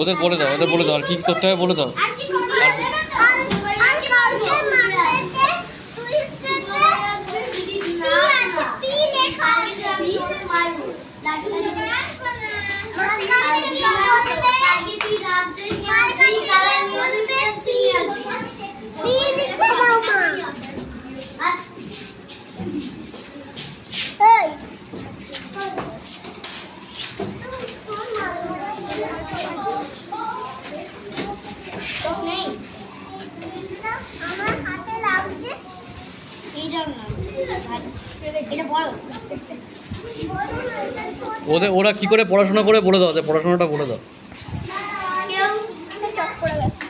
ওদের বলে দাও, ওদের বলে দাও আর কি করতে হবে বলে দাও। ওরা কি করে পড়াশোনা করে বলে দাও, যে পড়াশোনাটা বলে দাও।